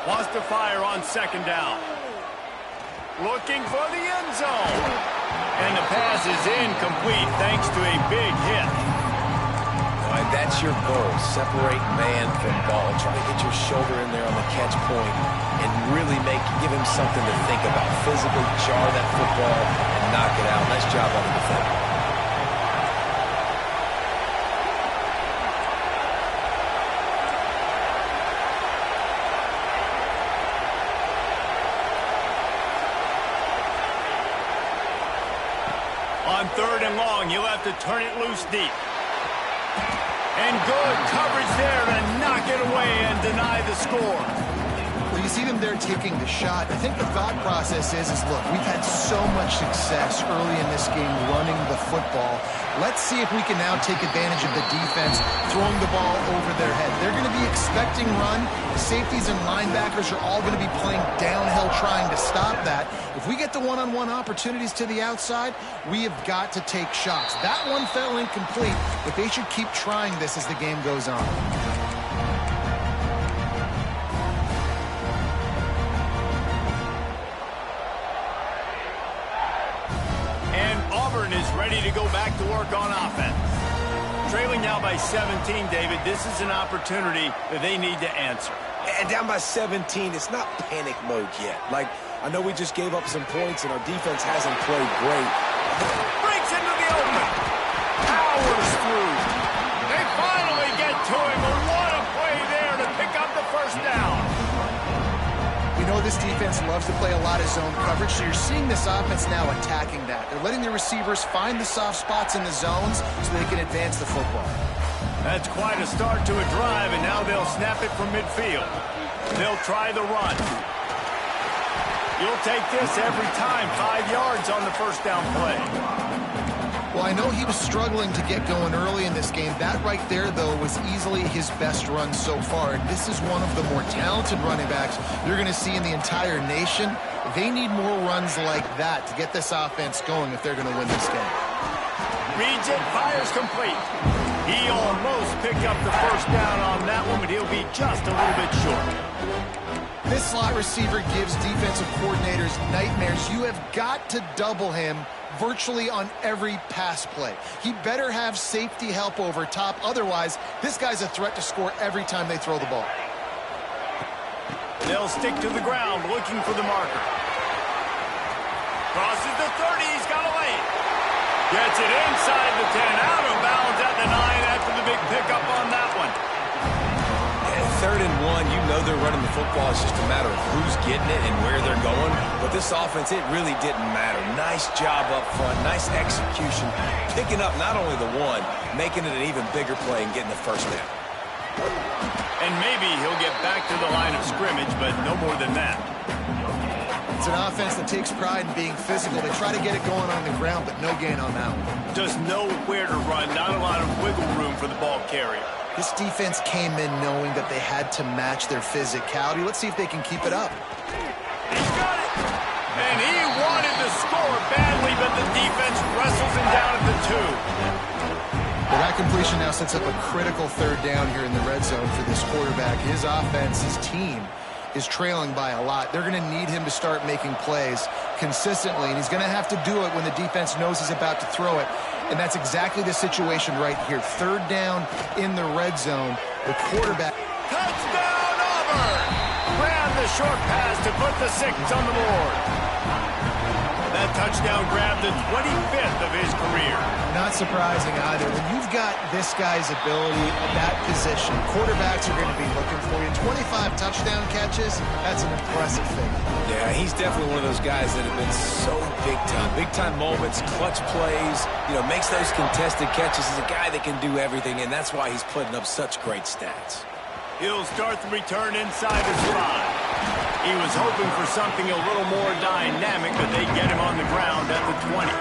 Wants to fire on second down. Looking for the end zone. And the pass is incomplete thanks to a big hit. All right, that's your goal. Separate man from ball. Try to get your shoulder in there on the catch point and really give him something to think about. Physically jar that football and knock it out. Nice job on the defender. On third and long, you'll have to turn it loose deep. And good coverage there to knock it away and deny the score. Well, you see them there taking the shot. I think the thought process is look, we've had so much success early in this game running the football. Let's see if we can now take advantage of the defense throwing the ball over their head. They're going to be expecting run. Safeties and linebackers are all going to be playing downhill trying to stop that. If we get the one-on-one opportunities to the outside, we have got to take shots. That one fell incomplete, but they should keep trying this as the game goes on. Ready to go back to work on offense. Trailing now by 17, David. This is an opportunity that they need to answer. And down by 17, it's not panic mode yet. Like, I know we just gave up some points and our defense hasn't played great. Breaks into the open. Powers through. They finally get to him. And what a play there to pick up the first down. You know this defense loves to play a lot of zone coverage, so you're seeing this offense now attacking that. They're letting the receivers find the soft spots in the zones so they can advance the football. That's quite a start to a drive, and now they'll snap it from midfield. They'll try the run. You'll take this every time. 5 yards on the first down play. Well, I know he was struggling to get going early in this game. That right there, though, was easily his best run so far. And this is one of the more talented running backs you're going to see in the entire nation. They need more runs like that to get this offense going if they're going to win this game. Reads it, fires complete. He almost picked up the first down on that one, but he'll be just a little bit short. This slot receiver gives defensive coordinators nightmares. You have got to double him virtually on every pass play. He better have safety help over top. Otherwise, this guy's a threat to score every time they throw the ball. They'll stick to the ground looking for the marker. Crosses the 30. He's got a lane. Gets it inside the 10. Out of bounds at the 9 after the big pickup on that one. Third and 1, you know they're running the football. It's just a matter of who's getting it and where they're going. But this offense, it really didn't matter. Nice job up front, nice execution. Picking up not only the one, making it an even bigger play and getting the first down. And maybe he'll get back to the line of scrimmage, but no more than that. It's an offense that takes pride in being physical. They try to get it going on the ground, but no gain on that one. Just nowhere to run, not a lot of wiggle room for the ball carrier. This defense came in knowing that they had to match their physicality. Let's see if they can keep it up. He's got it! And he wanted to score badly, but the defense wrestles him down at the 2. Well, that completion now sets up a critical third down here in the red zone for this quarterback. His offense, his team, is trailing by a lot. They're going to need him to start making plays consistently, and he's going to have to do it when the defense knows he's about to throw it. And that's exactly the situation right here. Third down in the red zone. The quarterback. Touchdown, Auburn! Grab the short pass to put the 6 on the board. That touchdown grabbed the 25th of his career. Not surprising either. When you've got this guy's ability at that position, quarterbacks are going to be looking for you. 25 touchdown catches, that's an impressive thing. Yeah, he's definitely one of those guys that have been so big time. Big time moments, clutch plays, makes those contested catches. He's a guy that can do everything, and that's why he's putting up such great stats. He'll start the return inside his 5. He was hoping for something a little more dynamic, but they get him on the ground at the 20.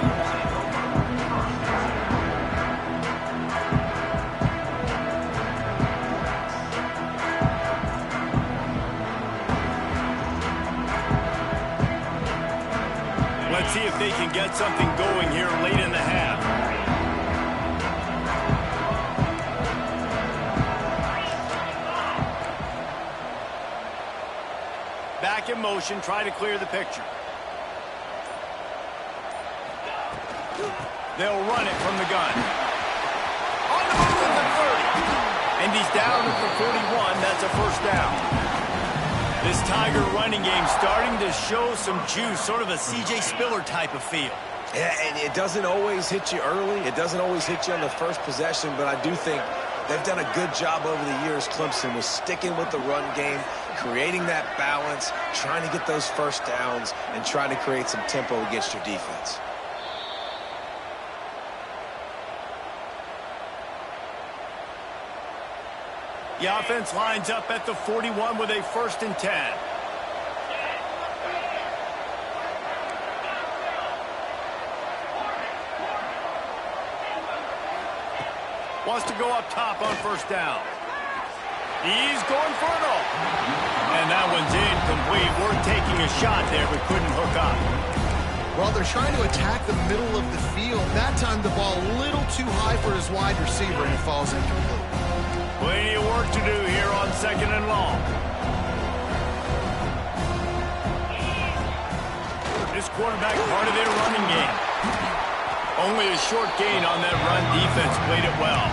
Let's see if they can get something going here late in the half. Back in motion, try to clear the picture. They'll run it from the gun. On the move at the 30. And he's down at the 41. That's a first down. This Tiger running game starting to show some juice, sort of a C.J. Spiller type of feel. Yeah, and it doesn't always hit you early. It doesn't always hit you on the first possession, but I do think they've done a good job over the years, Clemson, with sticking with the run game, creating that balance, trying to get those first downs, and trying to create some tempo against your defense. The offense lines up at the 41 with a 1st and 10. Wants to go up top on first down. He's going for it all. And that one's incomplete. We're taking a shot there, but couldn't hook up. Well, they're trying to attack the middle of the field. That time the ball a little too high for his wide receiver, and it falls incomplete. Plenty of work to do here on 2nd and long. This quarterback part of their running game. Only a short gain on that run. Defense played it well.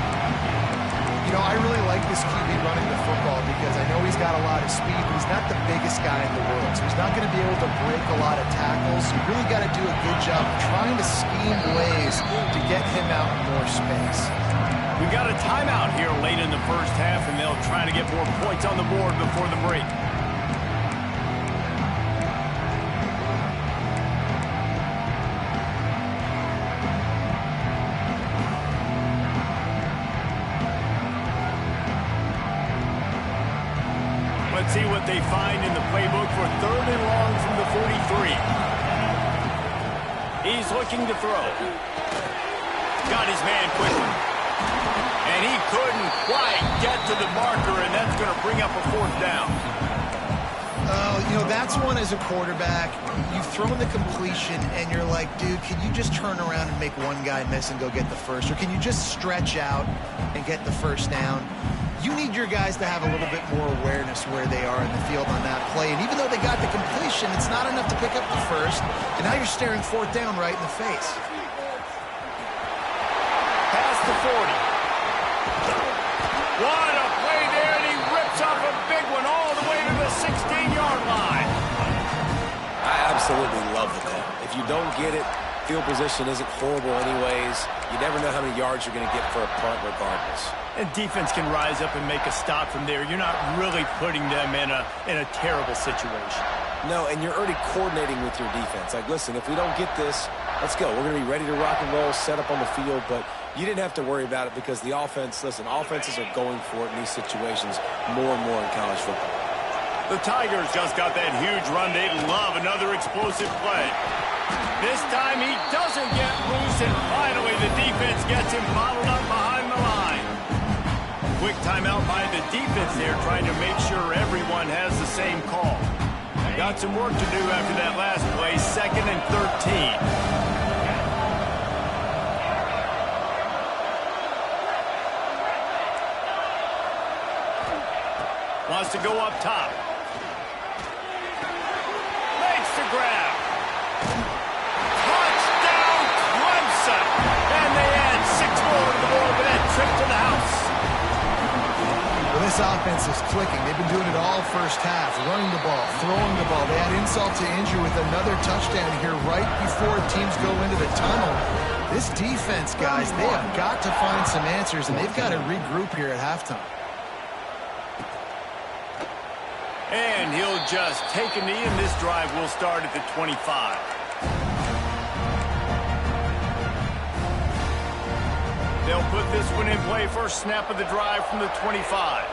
You know, I really like this QB running the football because I know he's got a lot of speed, but he's not the biggest guy in the world. So he's not going to be able to break a lot of tackles. You really got to do a good job trying to scheme ways to get him out in more space. We've got a timeout here late in the first half, and they'll try to get more points on the board before the break. Let's see what they find in the playbook for 3rd and long from the 43. He's looking to throw. Got his man quickly. And he couldn't quite get to the marker, and that's going to bring up a 4th down. You know, that's one as a quarterback. You've thrown the completion, and you're like, dude, can you just turn around and make one guy miss and go get the first? Or can you just stretch out and get the first down? You need your guys to have a little bit more awareness where they are in the field on that play. And even though they got the completion, it's not enough to pick up the first. And now you're staring 4th down right in the face. Past the 40. What a play there, and he rips off a big one all the way to the 16-yard line. I absolutely love the call. If you don't get it, field position isn't horrible anyways. You never know how many yards you're going to get for a punt regardless. And defense can rise up and make a stop from there. You're not really putting them in a terrible situation. No, and you're already coordinating with your defense. Like, listen, if we don't get this, let's go. We're going to be ready to rock and roll, set up on the field, but you didn't have to worry about it because the offense, listen, offenses are going for it in these situations more and more in college football. The Tigers just got that huge run. They'd love another explosive play. This time he doesn't get loose, and finally the defense gets him bottled up behind the line. Quick timeout by the defense there, trying to make sure everyone has the same call. Got some work to do after that last play, 2nd and 13. Wants to go up top. Makes the grab. Touchdown, Clemson. And they add 6 more to the board with that trip to the house. Well, this offense is clicking. They've been doing it all first half, running the ball, throwing the ball. They add insult to injury with another touchdown here right before teams go into the tunnel. This defense, guys, they have got to find some answers, and they've got to regroup here at halftime. And he'll just take a knee, and this drive will start at the 25. They'll put this one in play first snap of the drive from the 25.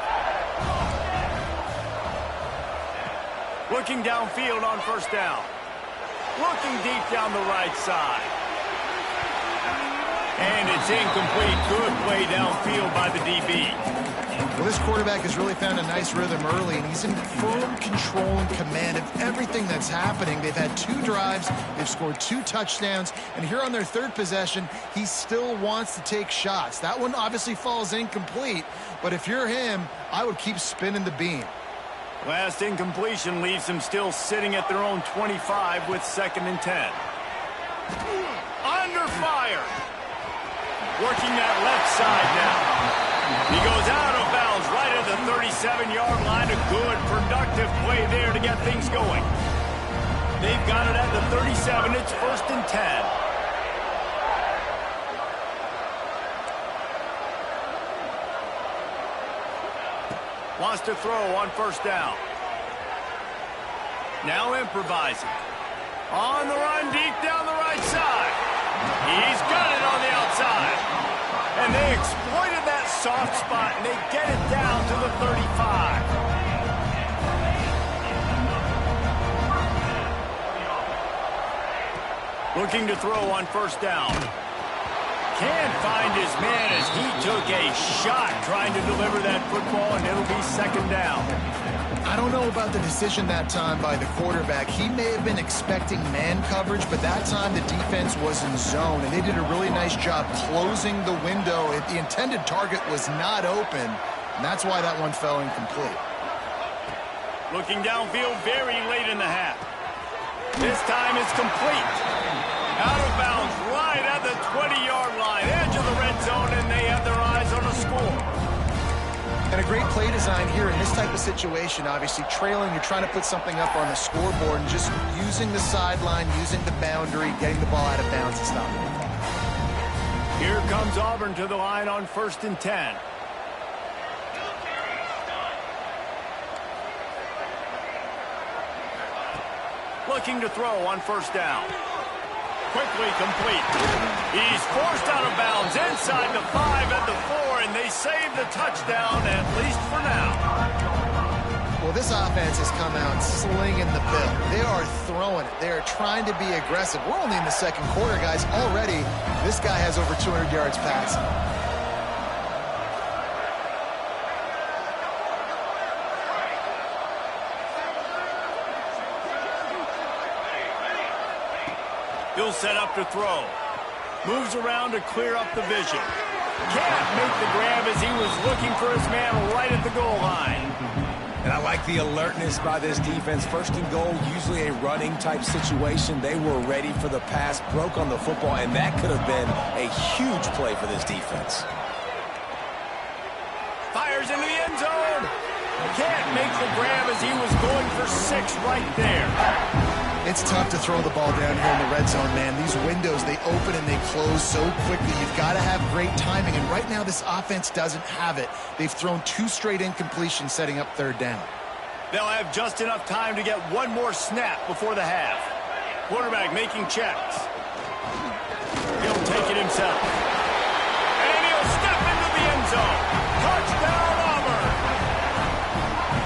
Looking downfield on first down. Looking deep down the right side. And it's incomplete. Good play downfield by the DB. Well, this quarterback has really found a nice rhythm early, and he's in firm control and command of everything that's happening. They've had 2 drives, they've scored 2 touchdowns, and here on their 3rd possession, he still wants to take shots. That one obviously falls incomplete, but if you're him, I would keep spinning the beam. Last incompletion leaves them still sitting at their own 25 with 2nd and 10. Under fire. Working that left side now. He goes out of bounds right at the 37-yard line. A good, productive play there to get things going. They've got it at the 37. It's 1st and 10. Wants to throw on 1st down. Now improvising. On the run, deep down the right side. He's got it on the outside. And they exploited that soft spot, and they get it down to the 35. Looking to throw on 1st down. Can't find his man as he took a shot trying to deliver that football, and it'll be 2nd down. I don't know about the decision that time by the quarterback. He may have been expecting man coverage, but that time the defense was in zone, and they did a really nice job closing the window. The intended target was not open, and that's why that one fell incomplete. Looking downfield very late in the half. This time it's complete. Out of bounds right at the 20-yard line, edge of the red zone, and they have their eyes on a score. And a great play design here in this type of situation. Obviously trailing, you're trying to put something up on the scoreboard, and just using the sideline, using the boundary, getting the ball out of bounds and stopping the clock. Here comes Auburn to the line on 1st and 10. Looking to throw on 1st down. Quickly complete. He's forced out of bounds inside the 5 at the 4, and they save the touchdown, at least for now. Well, this offense has come out slinging the bill. They are throwing it. They are trying to be aggressive. We're only in the 2nd quarter, guys. Already, this guy has over 200 yards passing. He'll set up to throw. Moves around to clear up the vision. Can't make the grab as he was looking for his man right at the goal line. And I like the alertness by this defense. 1st and goal, usually a running type situation. They were ready for the pass, broke on the football, and that could have been a huge play for this defense. Fires into the end zone. Can't make the grab as he was going for 6 right there. It's tough to throw the ball down here in the red zone, man. These windows, they open and they close so quickly. You've got to have great timing, and right now this offense doesn't have it. They've thrown 2 straight incompletions setting up 3rd down. They'll have just enough time to get one more snap before the half. Quarterback making checks. He'll take it himself. And he'll step into the end zone. Touchdown, Auburn!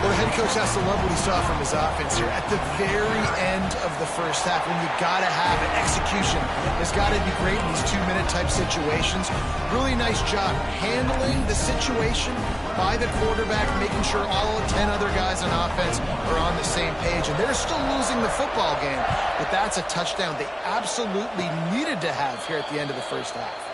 Well, the head coach has to love what he saw from his offense here at the very end of the 1st half, when you got to have it. Execution has got to be great in these 2-minute type situations. Really nice job handling the situation by the quarterback, making sure all 10 other guys on offense are on the same page. And they're still losing the football game, but that's a touchdown they absolutely needed to have here at the end of the 1st half.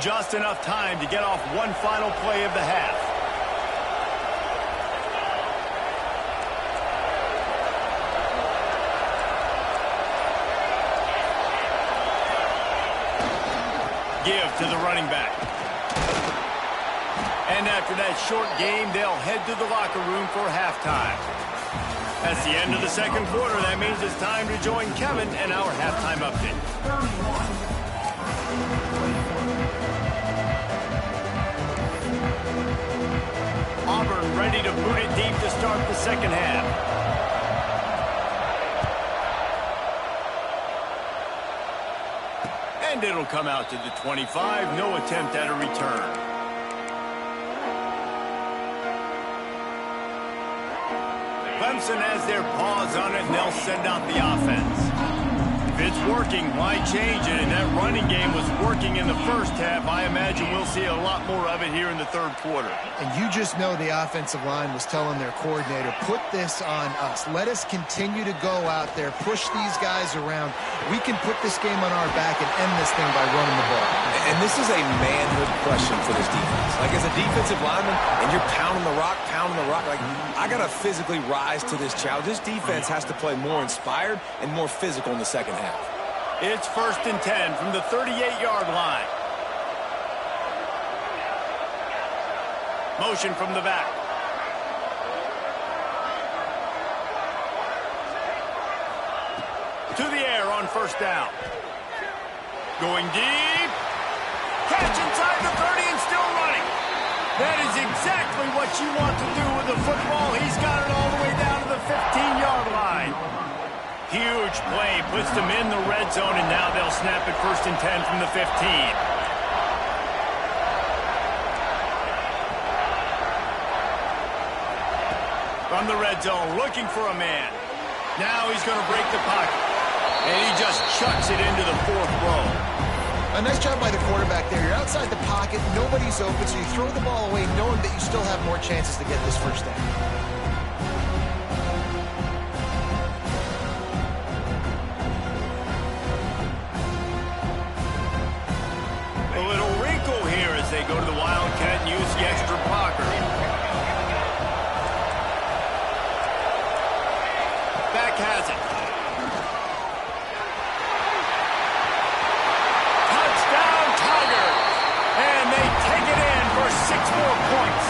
Just enough time to get off one final play of the half. Give to the running back. And after that short game, they'll head to the locker room for halftime. That's the end of the 2nd quarter. That means it's time to join Kevin and our halftime update. Auburn ready to boot it deep to start the 2nd half. And it'll come out to the 25. No attempt at a return. Clemson has their paws on it, and they'll send out the offense. it's working, why change it? And that running game was working in the first half. I imagine we'll see a lot more of it here in the third quarter. And you just know the offensive line was telling their coordinator, put this on us. Let us continue to go out there, push these guys around. We can put this game on our back and end this thing by running the ball. And this is a manhood question for this defense. Like, as a defensive lineman, and you're pounding the rock, like, I got to physically rise to this challenge. This defense has to play more inspired and more physical in the second half. It's 1st and 10 from the 38-yard line. Motion from the back. To the air on 1st down. Going deep. Catch inside the 30 and still running. That is exactly what you want to do with the football. He's got it all the way down to the 15-yard line. Huge play, puts them in the red zone, and now they'll snap it 1st and 10 from the 15. From the red zone, looking for a man. Now he's going to break the pocket. And he just chucks it into the 4th row. A nice job by the quarterback there. You're outside the pocket, nobody's open, so you throw the ball away knowing that you still have more chances to get this 1st down. A little wrinkle here as they go to the Wildcat and use the extra blocker. Back has it. Touchdown Tigers! And they take it in for 6 more points.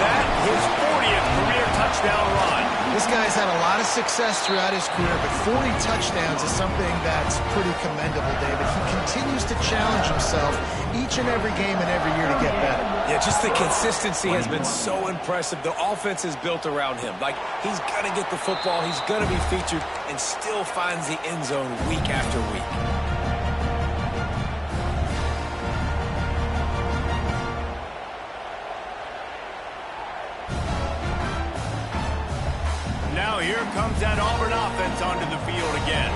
That his 40th career touchdown run. This guy's had a lot of success throughout his career, but 40 touchdowns is something that's pretty commendable, David. He continues to challenge himself each and every game and every year to get better. Yeah, just the consistency has been so impressive. The offense is built around him. Like, he's going to get the football, he's going to be featured, and still finds the end zone week after week. Now here comes that Auburn offense onto the field again.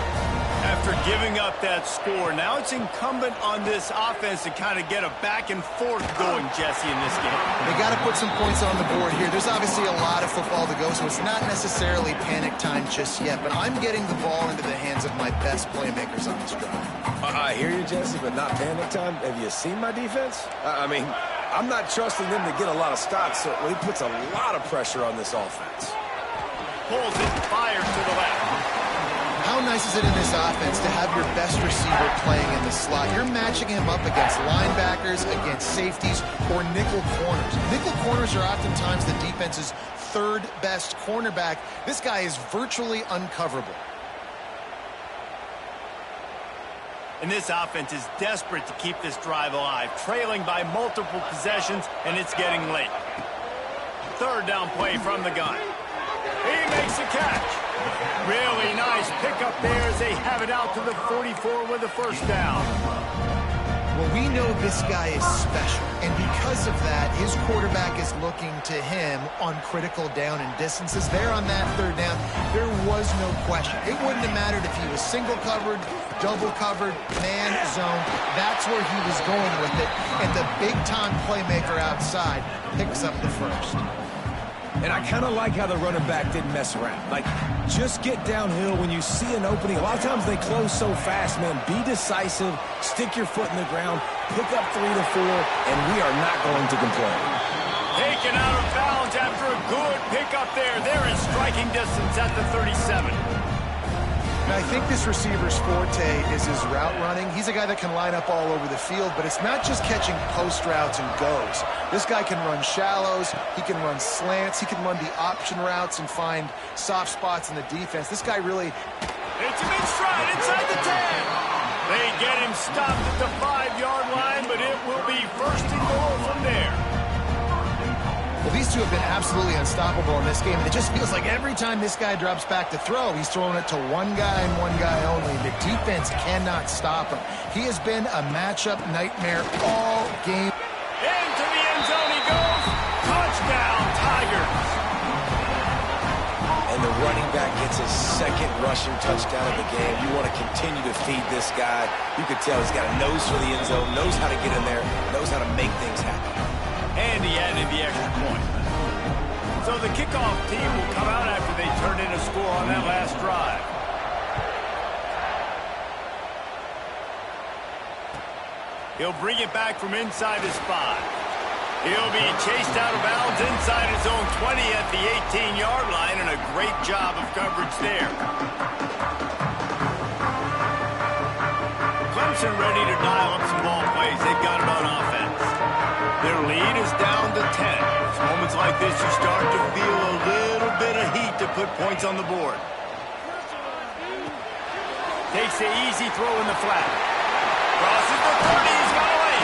After giving up that score, now it's incumbent on this offense to kind of get a back and forth going, Jesse, in this game. They got to put some points on the board here. There's obviously a lot of football to go, so it's not necessarily panic time just yet, but I'm getting the ball into the hands of my best playmakers on this drive. I hear you, Jesse, but not panic time. Have you seen my defense? I mean, I'm not trusting them to get a lot of stops, so he puts a lot of pressure on this offense. Pulls it, fires to the left. How nice is it in this offense to have your best receiver playing in the slot? You're matching him up against linebackers, against safeties, or nickel corners. Nickel corners are oftentimes the defense's 3rd best cornerback. This guy is virtually uncoverable. And this offense is desperate to keep this drive alive, trailing by multiple possessions, and it's getting late. 3rd down play from the gun. He makes a catch. Really nice pickup there as they have it out to the 44 with the 1st down. Well, we know this guy is special, and because of that, his quarterback is looking to him on critical down and distances. There on that 3rd down, there was no question. It wouldn't have mattered if he was single covered, double covered, man zone. That's where he was going with it, and the big-time playmaker outside picks up the 1st. And I kind of like how the running back didn't mess around. Like, just get downhill when you see an opening. A lot of times they close so fast, man. Be decisive, stick your foot in the ground, pick up 3 to 4, and we are not going to complain. Taken out of bounds after a good pickup there. They're in striking distance at the 37. And I think this receiver's forte is his route running. He's a guy that can line up all over the field, but it's not just catching post routes and goes. This guy can run shallows, he can run slants, he can run the option routes and find soft spots in the defense. This guy really... It's him in stride inside the 10. They get him stopped at the 5-yard line, but it will be 1st and goal from there. Well, these two have been absolutely unstoppable in this game. It just feels like every time this guy drops back to throw, he's throwing it to one guy and one guy only. The defense cannot stop him. He has been a matchup nightmare all game. Into the end zone he goes. Touchdown, Tigers. And when the running back gets his second rushing touchdown of the game, you want to continue to feed this guy. You could tell he's got a nose for the end zone, knows how to get in there, knows how to make things happen. And he added the extra point. So the kickoff team will come out after they turn in a score on that last drive. He'll bring it back from inside his 5. He'll be chased out of bounds inside his own 20 at the 18-yard line, and a great job of coverage there. Clemson ready to dial up some ball plays. They've got it on offense. Their lead is down to 10. It's moments like this you start to feel a little bit of heat to put points on the board. Takes the easy throw in the flat. Crosses the 30. He's got away.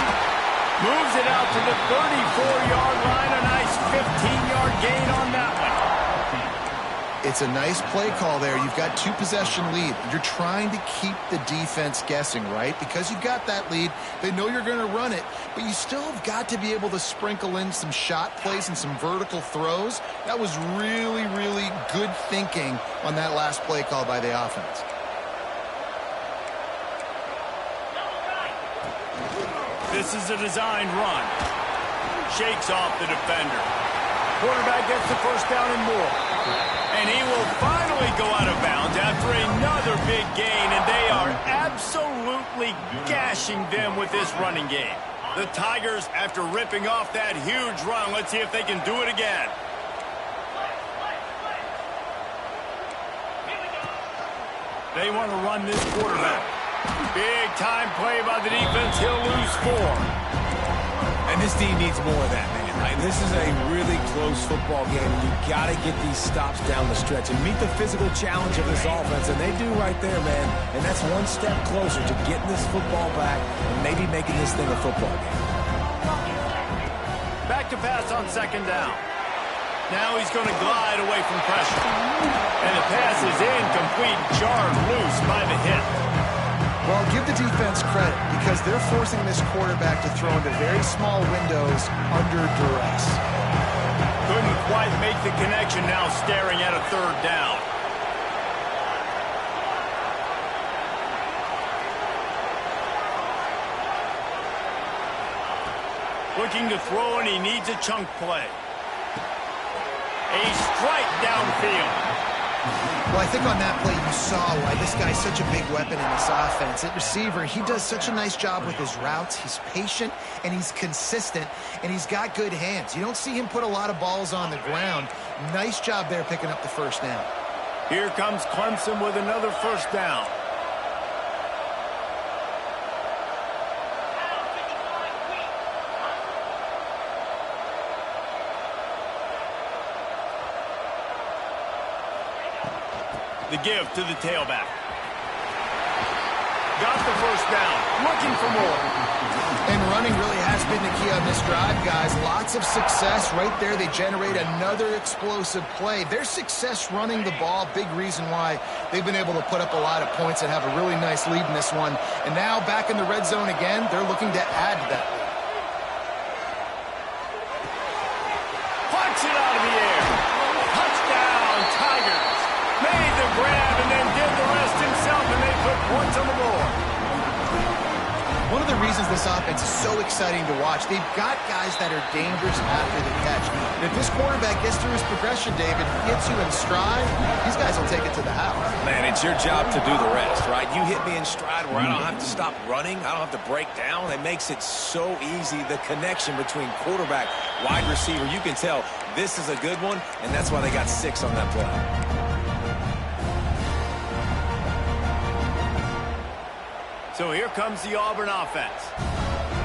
Moves it out to the 34-yard line. A nice 15-yard gain on that one. It's a nice play call there. You've got 2-possession lead. You're trying to keep the defense guessing, right? Because you've got that lead, they know you're going to run it, but you still have got to be able to sprinkle in some shot plays and some vertical throws. That was really, really good thinking on that last play call by the offense. This is a designed run. Shakes off the defender. Quarterback gets the first down and more. And he will finally go out of bounds after another big gain, and they are absolutely gashing them with this running game. The Tigers, after ripping off that huge run, let's see if they can do it again. They want to run this quarterback. Big time play by the defense. He'll lose 4. And this team needs more of that, man. This is a really close football game, and you've got to get these stops down the stretch and meet the physical challenge of this offense, and they do right there, man. And that's one step closer to getting this football back and maybe making this thing a football game. Back to pass on second down. Now he's going to glide away from pressure. And the pass is incomplete, jarred loose by the hit. Well, give the defense credit because they're forcing this quarterback to throw into very small windows under duress. Couldn't quite make the connection, now staring at a third down. Looking to throw, and he needs a chunk play. A strike downfield. Well, I think on that play you saw why this guy's such a big weapon in this offense. At receiver, he does such a nice job with his routes. He's patient, and he's consistent, and he's got good hands. You don't see him put a lot of balls on the ground. Nice job there picking up the first down. Here comes Clemson with another first down. The give to the tailback. Got the first down. Looking for more. And running really has been the key on this drive, guys. Lots of success right there. They generate another explosive play. Their success running the ball, big reason why they've been able to put up a lot of points and have a really nice lead in this one. And now back in the red zone again, they're looking to add to that lead. Punch it out of the air. Touchdown, Tigers. Made the grab and then did the rest himself, and they put points on the board. One of the reasons this offense is so exciting to watch, they've got guys that are dangerous after the catch. And if this quarterback gets through his progression, David, gets you in stride, these guys will take it to the house. Man, it's your job to do the rest, right? You hit me in stride where I don't have to stop running. I don't have to break down. It makes it so easy. The connection between quarterback, wide receiver, you can tell this is a good one, and that's why they got 6 on that play. So here comes the Auburn offense.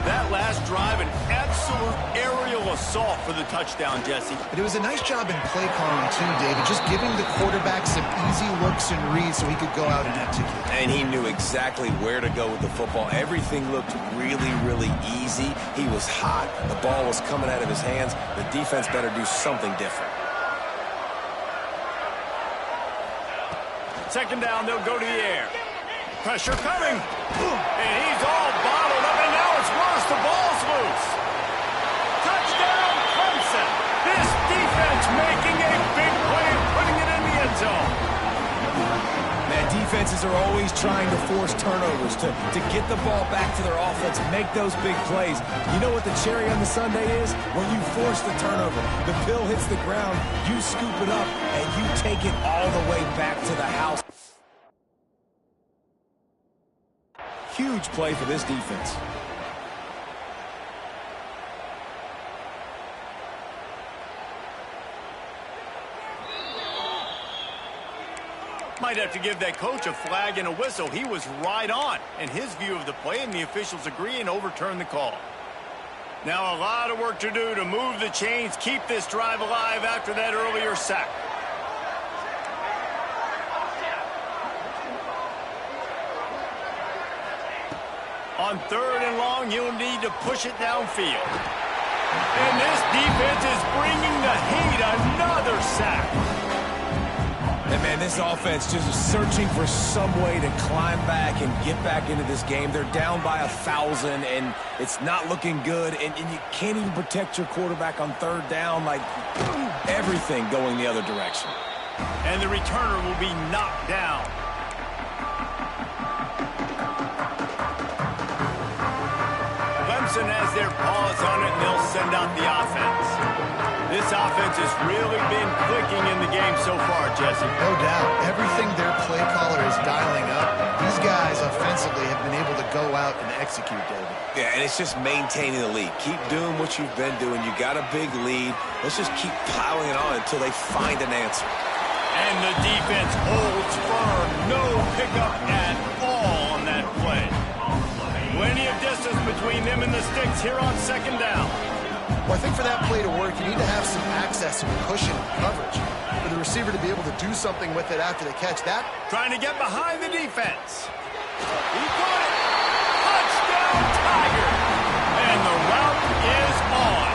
That last drive, an absolute aerial assault for the touchdown, Jesse. But it was a nice job in play calling, too, David, just giving the quarterback some easy looks and reads so he could go out and execute. And he knew exactly where to go with the football. Everything looked really, really easy. He was hot. The ball was coming out of his hands. The defense better do something different. Second down, they'll go to the air. Pressure coming. And he's all bottled up, and now it's worse. The ball's loose. Touchdown, Clemson. This defense making a big play and putting it in the end zone. defenses are always trying to force turnovers, to get the ball back to their offense, make those big plays. You know what the cherry on the sundae is? When you force the turnover, the pill hits the ground, you scoop it up, and you take it all the way back to the house. Huge play for this defense. Might have to give that coach a flag and a whistle. He was right on in his view of the play, and the officials agree and overturn the call. Now a lot of work to do to move the chains, keep this drive alive after that earlier sack. On 3rd and long, you'll need to push it downfield. And this defense is bringing the heat. Another sack. And, man, this offense just searching for some way to climb back and get back into this game. They're down by 1,000, and it's not looking good. And you can't even protect your quarterback on 3rd down. Like, everything going the other direction. And the returner will be knocked down. Clemson has their paws on it, and they'll send out the offense. This offense has really been clicking in the game so far, Jesse. No doubt. Everything their play caller is dialing up, these guys offensively have been able to go out and execute, David. Yeah, and it's just maintaining the lead. Keep doing what you've been doing. You got a big lead. Let's just keep piling it on until they find an answer. And the defense holds firm. No pickup at all on that play. Plenty of distance between them and the sticks here on 2nd down. Well, I think for that play to work, you need to have some access and cushion and coverage. For the receiver to be able to do something with it after the catch, that... Trying to get behind the defense. He got it. Touchdown, Tiger. And the route is on.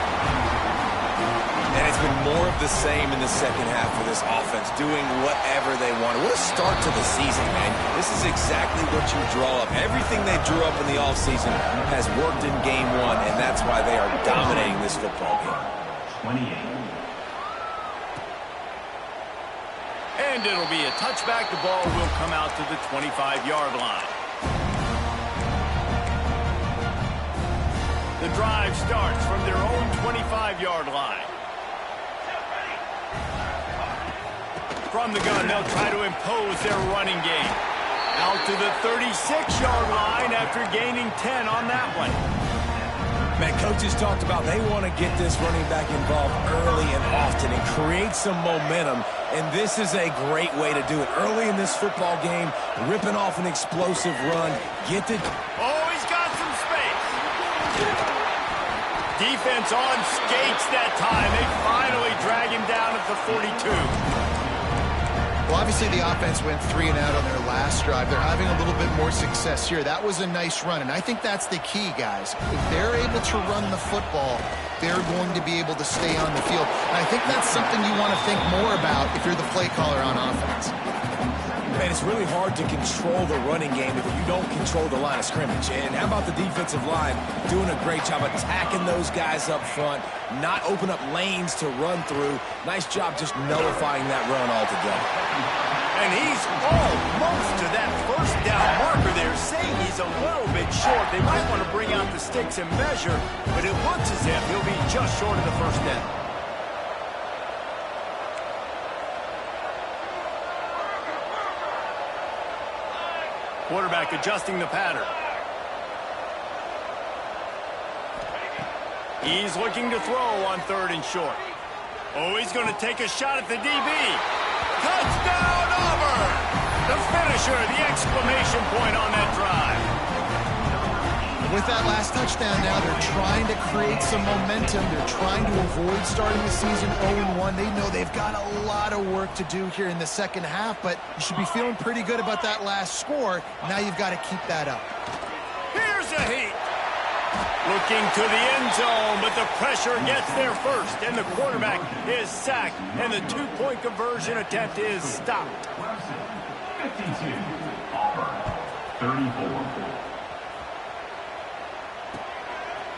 And it's been more of the same in the second half for this offense, doing whatever they want. What a start to the season, man. This is exactly what you draw up. Everything they drew up in the offseason has worked in game 1, and that's why they are dominating this football game. 28. And it'll be a touchback. The ball will come out to the 25-yard line. The drive starts from their own 25-yard line. From the gun, they'll try to impose their running game. Out to the 36-yard line after gaining 10 on that one. Man, coaches talked about they want to get this running back involved early and often and create some momentum, and this is a great way to do it. Early in this football game, ripping off an explosive run, get the... Oh, he's got some space. Defense on skates that time. They finally drag him down at the 42. Well, obviously the offense went 3 and out on their last drive. They're having a little bit more success here. That was a nice run, and I think that's the key, guys. If they're able to run the football, they're going to be able to stay on the field. And I think that's something you want to think more about if you're the play caller on offense. Man, it's really hard to control the running game if you don't control the line of scrimmage. And how about the defensive line doing a great job attacking those guys up front, not open up lanes to run through. Nice job just nullifying that run altogether. And he's almost to that 1st down marker there, saying he's a little bit short. They might want to bring out the sticks and measure, but it looks as if he'll be just short of the 1st down. Quarterback adjusting the pattern. He's looking to throw on 3rd and short. Oh, he's going to take a shot at the DB. Touchdown, Auburn! The finisher, the exclamation point on that drive. With that last touchdown now, they're trying to create some momentum. They're trying to avoid starting the season 0-1. They know they've got a lot of work to do here in the second half, but you should be feeling pretty good about that last score. Now you've got to keep that up. Here's a heat. Looking to the end zone, but the pressure gets there first, and the quarterback is sacked, and the 2-point conversion attempt is stopped. 52, Auburn, 34.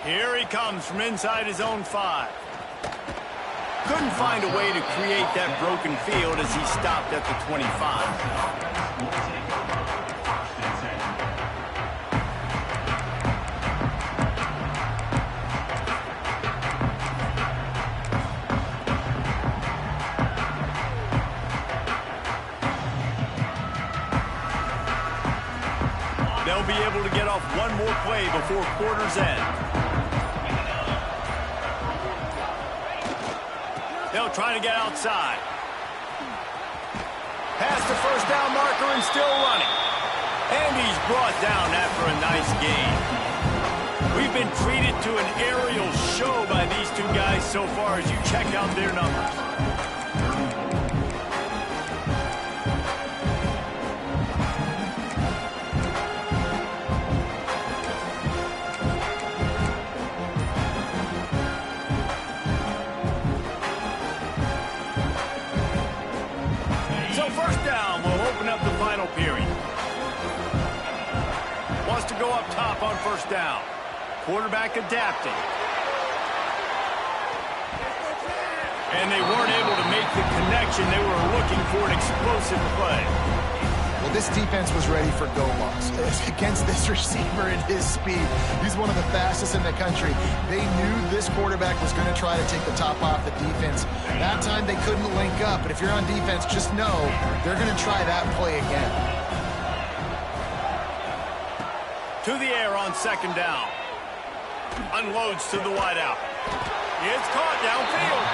Here he comes from inside his own 5. Couldn't find a way to create that broken field as he stopped at the 25. They'll be able to get off one more play before quarter's end. They'll try to get outside. Past the first down marker and still running. And he's brought down after a nice gain. We've been treated to an aerial show by these two guys so far as you check out their numbers. First down will open up the final period. Wants to go up top on first down. Quarterback adapting. And they weren't able to make the connection. They were looking for an explosive play. Well, this defense was ready for go balls. Against this receiver and his speed, he's one of the fastest in the country. They knew this quarterback was going to try to take the top off the defense. That time they couldn't link up, but if you're on defense, just know they're going to try that play again. To the air on second down. Unloads to the wideout. It's caught downfield.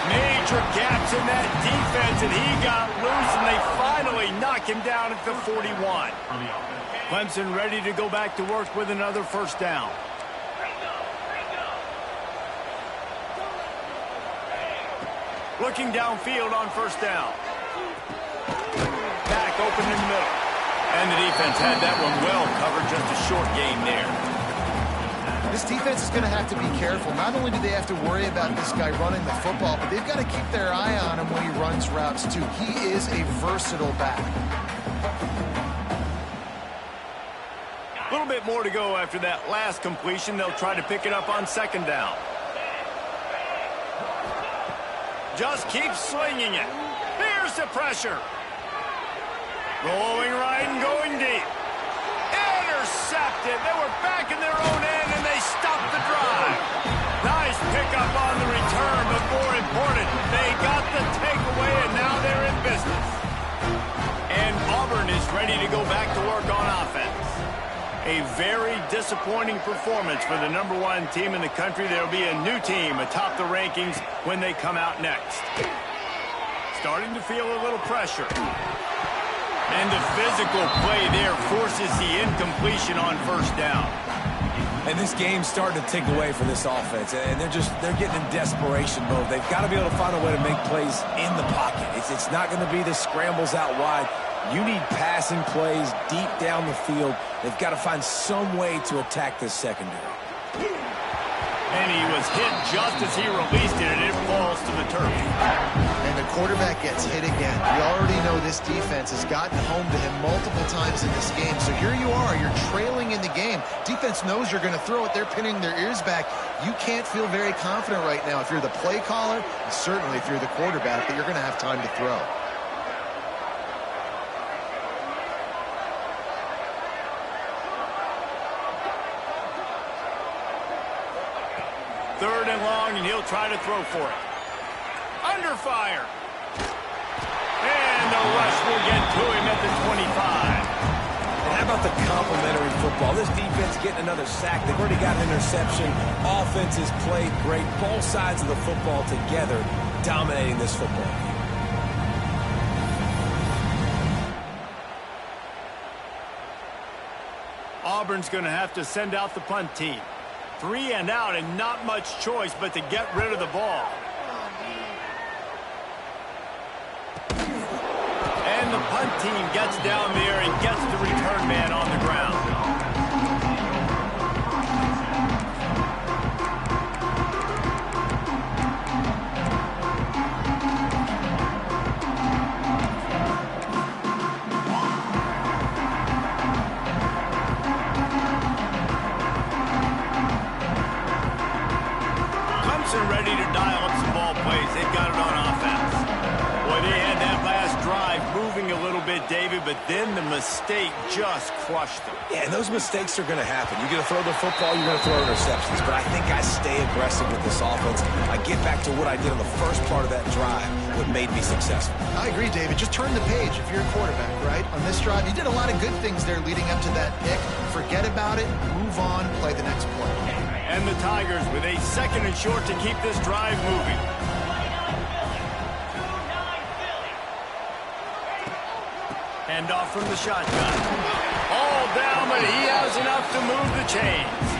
Major gaps in that defense, and he got loose, and they finally knock him down at the 41. Clemson ready to go back to work with another first down. Looking downfield on first down. Back open in the middle. And the defense had that one well covered, just a short gain there. This defense is going to have to be careful. Not only do they have to worry about this guy running the football, but they've got to keep their eye on him when he runs routes, too. He is a versatile back. A little bit more to go after that last completion. They'll try to pick it up on second down. Just keeps slinging it. Here's the pressure. Rolling right and going deep. Intercepted. They were back in their own end, and they stopped the drive. Nice pickup on the return, but more important, they got the takeaway, and now they're in business. And Auburn is ready to go back to work on offense. A very disappointing performance for the #1 team in the country. There will be a new team atop the rankings when they come out next. Starting to feel a little pressure. And the physical play there forces the incompletion on first down. And this game's starting to tick away for this offense, and they're getting in desperation mode. They've got to be able to find a way to make plays in the pocket. It's not going to be the scrambles out wide. You need passing plays deep down the field. They've got to find some way to attack this secondary. And he was hit just as he released it, and it falls to the turf. And the quarterback gets hit again. We already know this defense has gotten home to him multiple times in this game. So here you are. You're trailing in the game. Defense knows you're going to throw it. They're pinning their ears back. You can't feel very confident right now if you're the play caller, and certainly if you're the quarterback, that you're going to have time to throw. Third and long, and he'll try to throw for it. Under fire. And the rush will get to him at the 25. And how about the complimentary football? This defense getting another sack. They've already got an interception. Offense has played great. Both sides of the football together dominating this football game. Auburn's going to have to send out the punt team. 3 and out, and not much choice but to get rid of the ball. And the punt team gets down there and gets the return man on the ground. Ready to dial up some ball plays. They've bit, David, but then the mistake just crushed them. Yeah, and those mistakes are going to happen. You're going to throw the football, you're going to throw interceptions. But I think I stay aggressive with this offense. I get back to what I did on the first part of that drive, what made me successful. I agree, David. Just turn the page if you're a quarterback, right? On this drive, you did a lot of good things there leading up to that pick. Forget about it, move on, play the next play. And the Tigers with a 2nd and short to keep this drive moving. Hand off from the shotgun. All down, but he has enough to move the chains.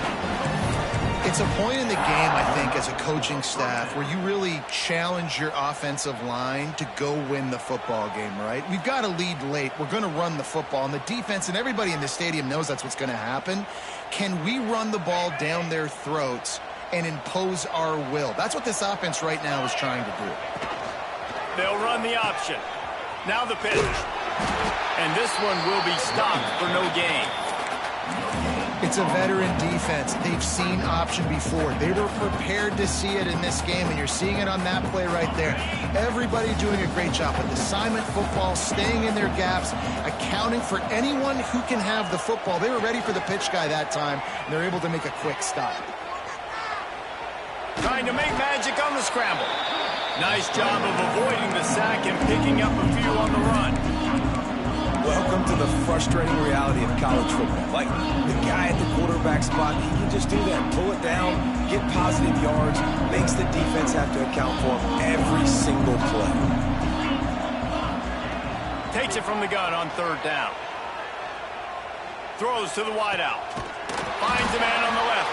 It's a point in the game, I think, as a coaching staff where you really challenge your offensive line to go win the football game, right? We've got to lead late. We're going to run the football. And the defense and everybody in the stadium knows that's what's going to happen. Can we run the ball down their throats and impose our will? That's what this offense right now is trying to do. They'll run the option. Now the pitch. And this one will be stopped for no gain. It's a veteran defense. They've seen option before. They were prepared to see it in this game, and you're seeing it on that play right there. Everybody doing a great job with assignment football, staying in their gaps, accounting for anyone who can have the football. They were ready for the pitch guy that time, and they're able to make a quick stop. Trying to make magic on the scramble. Nice job of avoiding the sack and picking up a few on the run. Welcome to the frustrating reality of college football. Like, the guy at the quarterback spot, he can just do that. Pull it down, get positive yards, makes the defense have to account for him every single play. Takes it from the gun on 3rd down. Throws to the wideout. Finds a man on the left.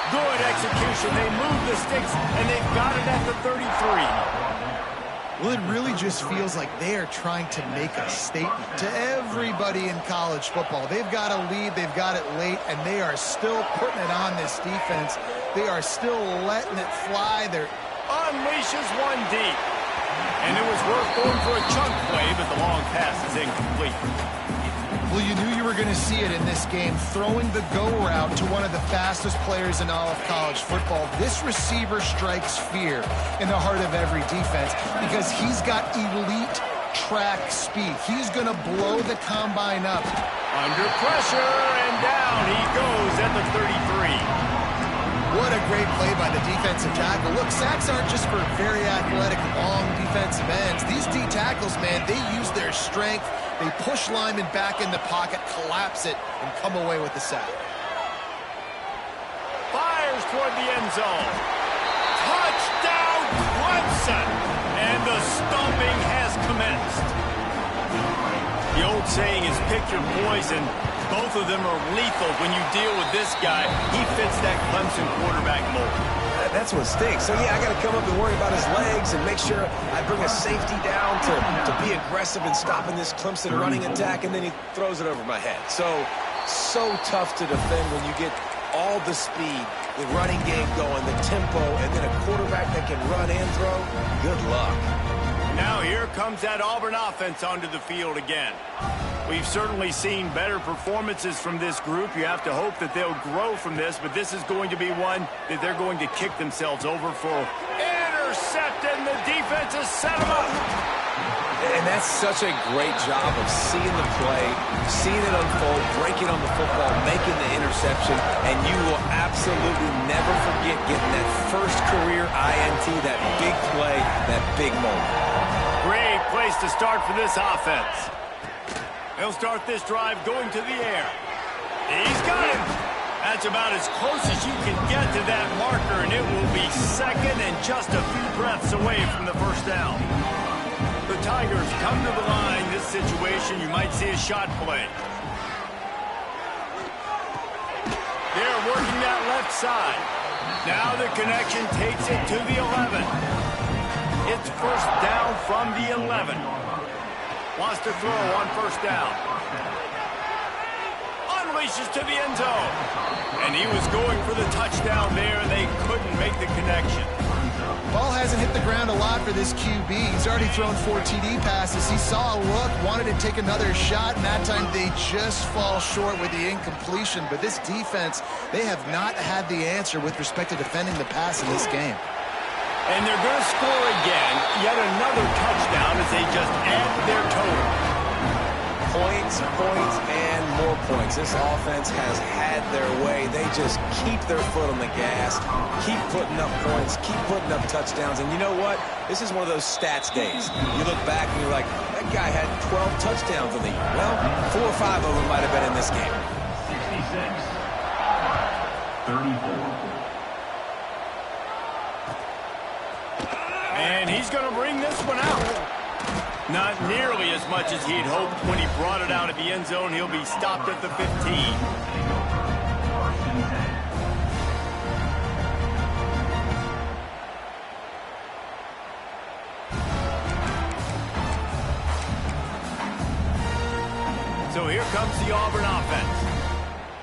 Good execution. They move the sticks, and they've got it at the 33. Well, it really just feels like they are trying to make a statement to everybody in college football. They've got a lead, they've got it late, and they are still putting it on this defense. They are still letting it fly. They're unleashes one deep. And it was worth going for a chunk play, but the long pass is incomplete. Well, you knew you were going to see it in this game, throwing the go route to one of the fastest players in all of college football. This receiver strikes fear in the heart of every defense because he's got elite track speed. He's going to blow the combine up. Under pressure, and down he goes at the 33. What a great play by the defensive tackle. Look, sacks aren't just for very athletic, long defensive ends. These D tackles, man, they use their strength. They push linemen back in the pocket, collapse it, and come away with the sack. Fires toward the end zone. Touchdown, Clemson! And the stomping has commenced. The old saying is pick your poison. Both of them are lethal when you deal with this guy. He fits that Clemson quarterback mold. That's what stinks. So, yeah, I got to come up and worry about his legs and make sure I bring a safety down to be aggressive in stopping this Clemson running attack, and then he throws it over my head. So tough to defend when you get all the speed, the running game going, the tempo, and then a quarterback that can run and throw. Good luck. Now here comes that Auburn offense onto the field again. We've certainly seen better performances from this group. You have to hope that they'll grow from this, but this is going to be one that they're going to kick themselves over for. Intercepted, and the defense has set them up. And that's such a great job of seeing the play, seeing it unfold, breaking on the football, making the interception, and you will absolutely never forget getting that first career INT, that big play, that big moment. Great place to start for this offense. They'll start this drive going to the air. He's got him. That's about as close as you can get to that marker, and it will be second and just a few breaths away from the first down. The Tigers come to the line. This situation, you might see a shot play. They're working that left side. Now the connection takes it to the 11. It's first down from the 11. Wants to throw on first down. Unleashes to the end zone. And he was going for the touchdown there, and they couldn't make the connection. Ball hasn't hit the ground a lot for this QB. He's already thrown 4 TD passes. He saw a look, wanted to take another shot, and that time they just fall short with the incompletion. But this defense, they have not had the answer with respect to defending the pass in this game. And they're going to score again, yet another touchdown as they just add to their total. points and more points. This offense has had their way. They just keep their foot on the gas, keep putting up points, keep putting up touchdowns. And you know what? This is one of those stats days. You look back and you're like, that guy had 12 touchdowns in the year. Well, 4 or 5 of them might have been in this game. 66, 34. And he's going to bring this one out. Not nearly as much as he'd hoped when he brought it out of the end zone. He'll be stopped at the 15. So here comes the Auburn offense.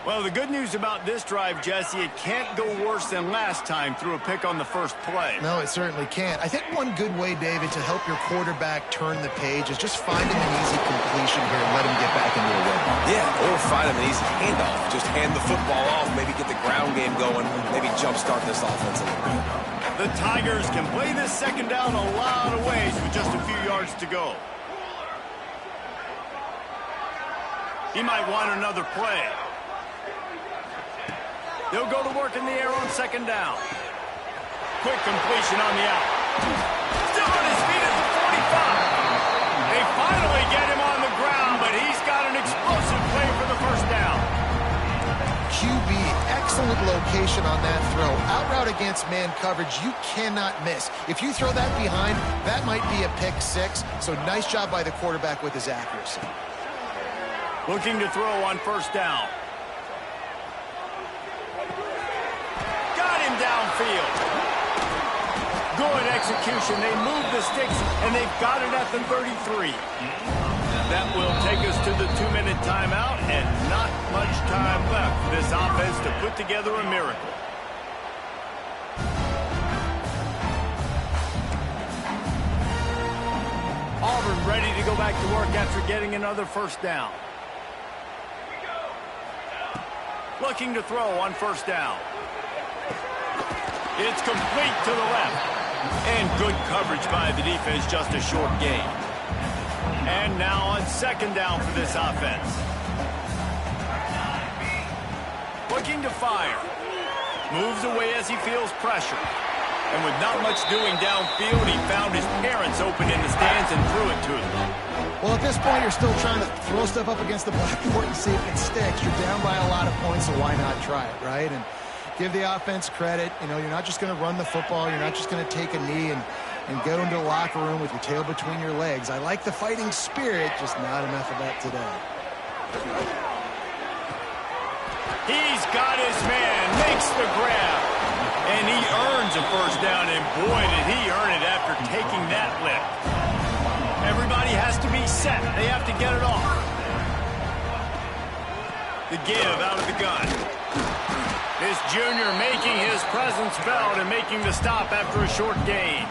Well, the good news about this drive, Jesse, it can't go worse than last time through a pick on the first play. No, it certainly can't. I think one good way, David, to help your quarterback turn the page is just find him an easy completion here and let him get back into a rhythm. Yeah, or find him an easy handoff. Just hand the football off, maybe get the ground game going, maybe jumpstart this offense a little bit. The Tigers can play this second down a lot of ways with just a few yards to go. He might want another play. They'll go to work in the air on second down. Quick completion on the out. Still on his feet at the 45. They finally get him on the ground, but he's got an explosive play for the first down. QB, excellent location on that throw. Out route against man coverage, you cannot miss. If you throw that behind, that might be a pick 6. So nice job by the quarterback with his accuracy. Looking to throw on first down. Downfield. Good execution. They move the sticks, and they've got it at the 33. That will take us to the 2-minute timeout, and not much time left for this offense to put together a miracle. Auburn ready to go back to work after getting another first down. Looking to throw on first down. It's complete to the left. And good coverage by the defense, just a short gain. And now on second down for this offense. Looking to fire. Moves away as he feels pressure. And with not much doing downfield, he found his parents open in the stands and threw it to them. Well, at this point, you're still trying to throw stuff up against the blackboard and see if it sticks. You're down by a lot of points, so why not try it, right? And give the offense credit. You know, you're not just going to run the football. You're not just going to take a knee and go into the locker room with your tail between your legs. I like the fighting spirit, just not enough of that today. He's got his man, makes the grab, and he earns a first down, and boy, did he earn it after taking that lift. Everybody has to be set. They have to get it off. The give out of the gun. This junior making his presence felt and making the stop after a short gain.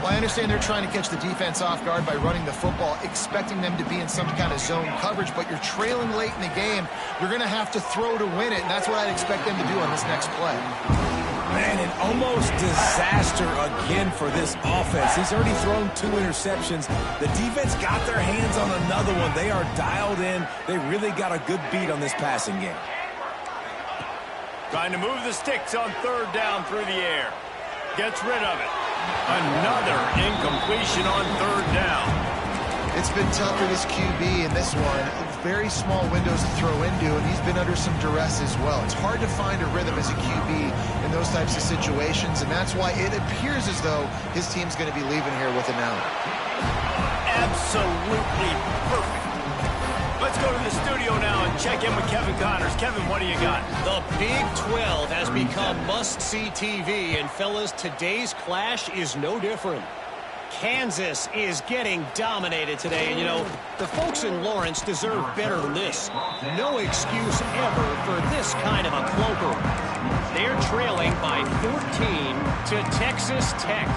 Well, I understand they're trying to catch the defense off guard by running the football, expecting them to be in some kind of zone coverage, but you're trailing late in the game. You're going to have to throw to win it, and that's what I'd expect them to do on this next play. Man, an almost disaster again for this offense. He's already thrown 2 interceptions. The defense got their hands on another one. They are dialed in. They really got a good beat on this passing game. Trying to move the sticks on third down through the air. Gets rid of it. Another incompletion on third down. It's been tough for this QB in this one. Very small windows to throw into, and he's been under some duress as well. It's hard to find a rhythm as a QB in those types of situations, and that's why it appears as though his team's going to be leaving here with an out. Absolutely perfect. Let's go to the studio now and check in with Kevin Connors. Kevin, what do you got? The Big 12 has become must-see TV, and fellas, today's clash is no different. Kansas is getting dominated today, and you know, the folks in Lawrence deserve better than this. No excuse ever for this kind of a clunker. They're trailing by 14 to Texas Tech.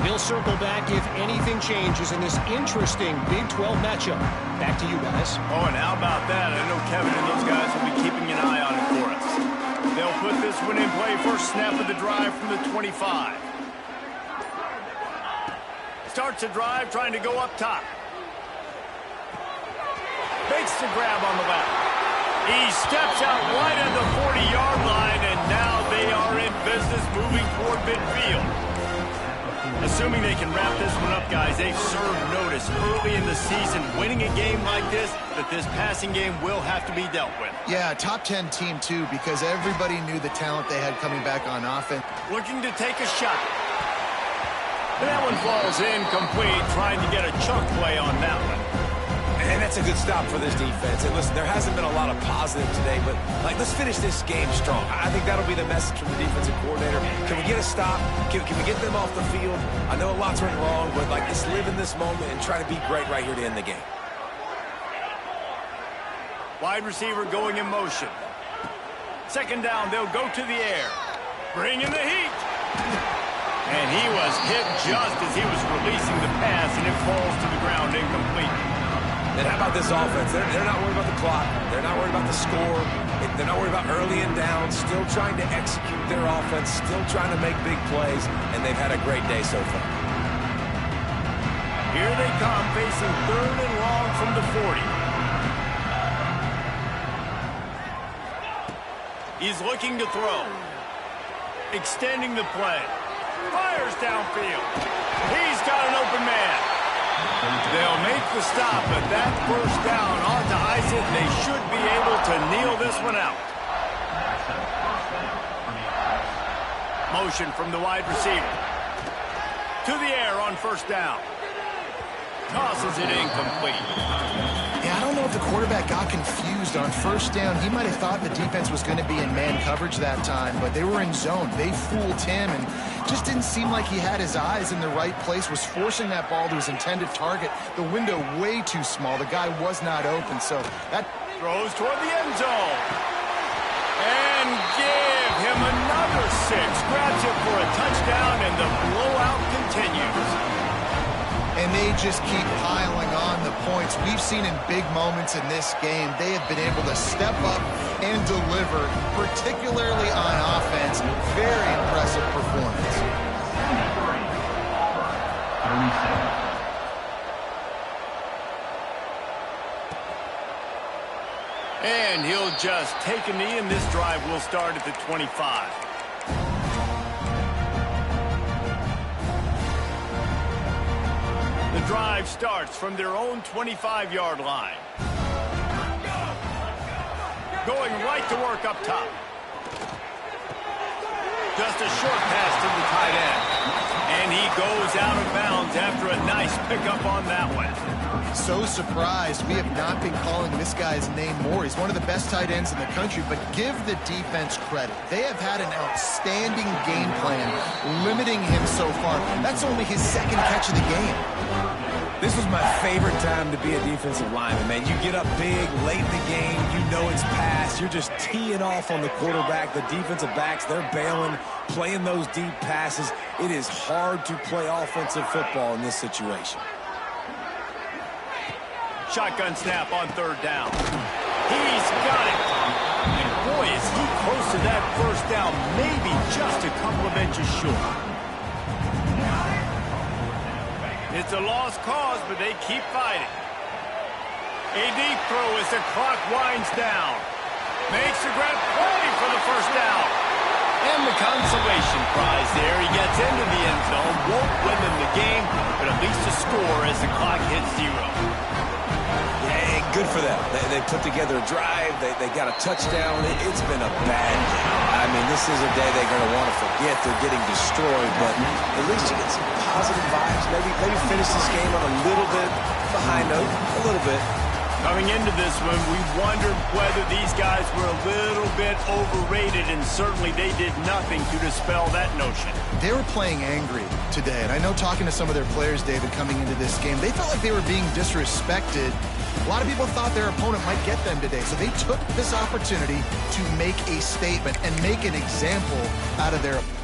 We'll circle back if anything changes in this interesting Big 12 matchup. Back to you guys. Oh, and how about that? I know Kevin and those guys will be keeping an eye on it for us. They'll put this one in play first snap of the drive from the 25. Starts a drive trying to go up top. gets the grab on the left. He steps out wide at the 40-yard line, and now they are in business moving toward midfield. Assuming they can wrap this one up, guys, they've served notice early in the season, winning a game like this, that this passing game will have to be dealt with. Yeah, top 10 team, too, because everybody knew the talent they had coming back on offense. Looking to take a shot. And that one falls incomplete, trying to get a chunk play on that one. And that's a good stop for this defense. And listen, there hasn't been a lot of positive today, but let's finish this game strong. I think that'll be the message from the defensive coordinator. Can we get a stop? Can we get them off the field? I know a lot's went wrong, but let's live in this moment and try to be great right here to end the game. Wide receiver going in motion. Second down, they'll go to the air. Bring in the heat. And he was hit just as he was releasing the pass, and it falls to the ground incomplete. And how about this offense? They're not worried about the clock. They're not worried about the score. They're not worried about early and down. Still trying to execute their offense. Still trying to make big plays. And they've had a great day so far. Here they come, facing 3rd and long from the 40. He's looking to throw. Extending the play. Fires downfield. He's got an open man. They'll make the stop, but that first down ought to ice it. They should be able to kneel this one out. Motion from the wide receiver. To the air on first down. Tosses it incomplete. Yeah, I don't know if the quarterback got confused on first down. He might have thought the defense was going to be in man coverage that time, but they were in zone. They fooled him and just didn't seem like he had his eyes in the right place, was forcing that ball to his intended target. The window way too small. The guy was not open, so that throws toward the end zone. And give him another 6. Grabs it for a touchdown, and the blowout continues. And they just keep piling on the points. We've seen in big moments in this game, they have been able to step up and deliver, particularly on offense. Very impressive performance. And he'll just take a knee, and this drive will start at the 25. The drive starts from their own 25-yard line. Going right to work up top. Just a short pass to the tight end. And he goes out of bounds after a nice pickup on that one. So surprised we have not been calling this guy's name more. He's one of the best tight ends in the country, but give the defense credit. They have had an outstanding game plan, limiting him so far. That's only his 2nd catch of the game. This was my favorite time to be a defensive lineman, man. You get up big, late in the game, you know it's past. You're just teeing off on the quarterback. The defensive backs, they're bailing, playing those deep passes. It is hard to play offensive football in this situation. Shotgun snap on 3rd down. He's got it. And boy, is he close to that first down, maybe just a couple of inches short. It's a lost cause, but they keep fighting. A deep throw as the clock winds down. Makes the grab, play for the first down. And the consolation prize there. He gets into the end zone, won't win them the game, but at least a score as the clock hits 0. Yeah, good for them. They put together a drive. They got a touchdown. It's been a bad day. I mean, this is a day they're going to want to forget. They're getting destroyed, but at least you get some positive vibes. Maybe finish this game on a little bit behind note, a little bit. Coming into this one, we wondered whether these guys were a little bit overrated, and certainly they did nothing to dispel that notion. They were playing angry today, and I know talking to some of their players, David, coming into this game, they felt like they were being disrespected. A lot of people thought their opponent might get them today, so they took this opportunity to make a statement and make an example out of their opponent.